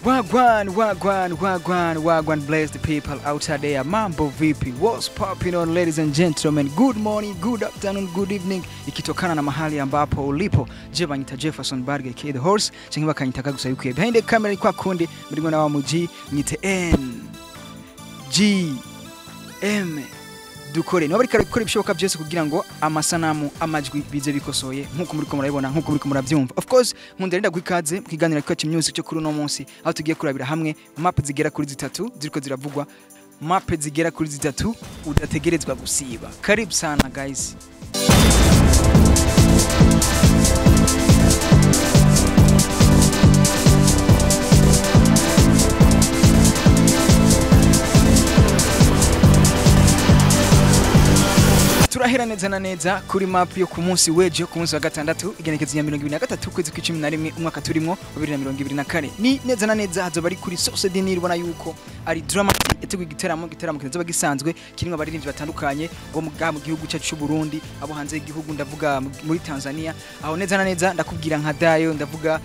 Wagwan, bless the people out there. Mambo vipi? What's popping on, ladies and gentlemen? Good morning, good afternoon, good evening. Ikitokana na mahali ambapo ulipo. Je, banyita Jefferson Barge K the horse. Cyangwa bakanyita gusa yuko behind the camera kwa kundi muri na wa muji nyite N-G-M dukore no barika gukora ibishoboka byose kugira ngo amasanamu amajwi bize bikosoye nkuko muri ko murabibona nkuko muri ko murabyumva. Of course nkunda gwikaze kiganiro kwa music cyo kuri no munsi aho tugiye kurabira hamwe map zigera kuri zitatu ziriko ziravugwa, map zigera kuri zitatu udategerezwa gusiba. Karibu sana guys. Turahera neza na neza kuri map yo ku munsi wejo ku munsi wa gatandatu igenekezo ya 2023 kwezi kwa 11 umwaka turimo 2024. Ni neza na neza hazo bari kuri source dinir ubona yuko ari drama etegwa igiteramo kizoba gisanzwe kirimo abaririmbyi batandukanye bo mu gihugu cyacu cy'u Burundi, abo hanze y'igihugu ndavuga muri Tanzania. Aho neza na neza ndakubwira nka Dayo, ndavuga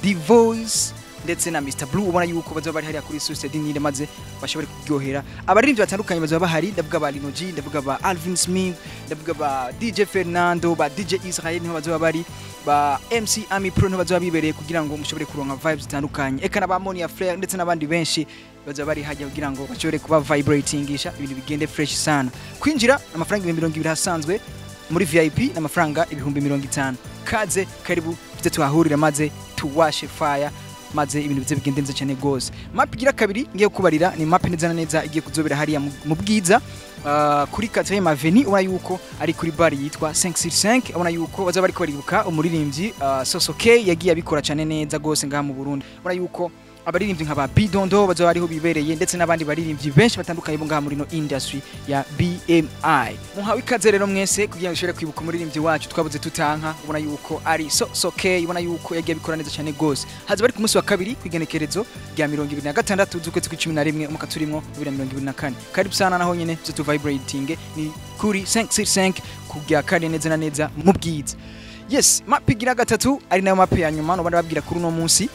The Voice ndetse na Mr Blue ubona yuko bazoba bari hariya kuri source dinire maze bashobore kuryohera abaririmbyi batandukanye bazoba bahari. Ndavuga ba Linoji, ndavuga ba Alvin Smith, ndavuga ba DJ Fernando, ba DJ Israel niho bazoba bari, ba MC Ami Pro niho bazoba bibereye kugira ngo mushobore kuronka vibes zitandukanye. Eka na ba Monia Flair ndetse nabandi benshi bazoba bari hajya kugira ngo bashobore kuba vibratingisha ibintu bigende fresh sana. Kwinjira amafaranga 200 hasanzwe, muri VIP n'amafaranga 50. Kaze karibu tuje tuhahurira maze tuwashe fire maze ibintu bize bigendenze cyane gose. Map igira kabiri ngiye kubarira ni map neza neza igiye kuzobera hariya mu Bwiza kuri 4e Avenue. Ubona yuko ari kuri bar yitwa 565. Ubona yuko baza bari kwaribuka umuririmbyi Sosoke yagiye abikora cyane neza gose ngaha mu Burundi. Ubona yuko abaririmbyi nk'aba Bidondo bazo bariho bibereye ndetse nabandi baririmbyi benshi batandukanye bo ngaha muri no industry ya BMI. Muhawe ikaze rero mwese kugira ngo ushobore kwibuka umuririmbyi wacu twabuze tutanka. Ubona yuko ari Sosoke, ubona yuko yagiye abikora neza cyane gose. Haza bari ku munsi wa kabiri kwigenekerezo rya 2026 z'ukwezi kwa 11 umwaka turimo 2024. Karibu sana naho nyene tu vibrating ni kuri 565 kugira kandi neza na neza mu Bwiza. Yes, map igira gatatu ari nayo map ya nyuma no babwira kuri no munsi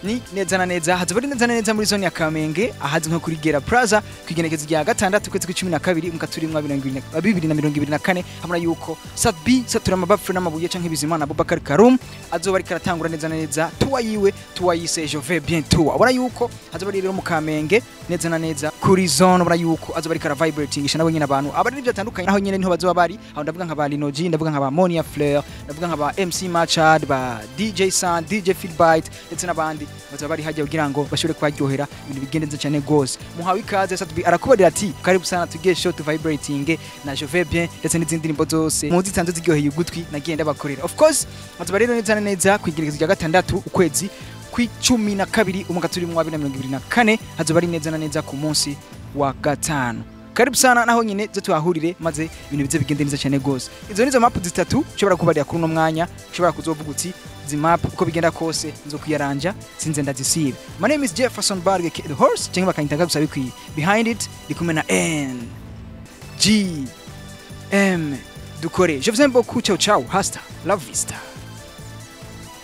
ni neza na neza hazo bari neza na neza muri zone ya Kamenge ahazi nko kuri Gera Plaza kwigenekezo rya gatandatu kwezi kwa 12 umwaka turimo 2024. hamuna yuko Satbi satura amabafre n'amabuye canke bizimana Abubakar Karum azoba ari karatangura neza na neza tuwa yiwe tuwayise je vais bientôt. Abona yuko hazo bari rero mu Kamenge neza na neza kuri zone. Ubona yuko azoba ari kara vibratingisha nabo nyine abantu abari nibyo atandukanye aho nyine niho bazoba bari. Aho ndavuga nka ba Linoji, ndavuga nka ba Monia Flair, ndavuga nka ba MC Machad, ba DJ San, DJ Feedbite ndetse nabandi bazoba bari hajya kugira ngo bashobore kwaryohera ibintu bigendenze cyane gose. Muhawe ikaze Satbi arakubarira ati karibu sana tugiye show to vibrating na je vais bien ndetse n'izindi ndirimbo zose muzi tanzo ziryoheye ugutwi nagenda bakorera. Of course bazoba rero neza neza kwigerekezo rya gatandatu ukwezi kwa 12 umwaka turimo 2024 hazoba ari neza neza ku munsi wa gatanu. Karibu sana naho nyine zo tuhahurire maze ibintu bize bigende neza cyane gose. Izo nizo map zitatu ushobora kubarira kuri no mwanya, ushobora kuzovuga uti zi map uko bigenda kose nzo kuyaranja sinze ndazisibe. My name is Jefferson Barge the horse cyangwa bakanyita gusa bikwiye. Behind it ndikumwe na N-G-M dukore. Je vous aime beaucoup, ciao ciao, hasta la vista.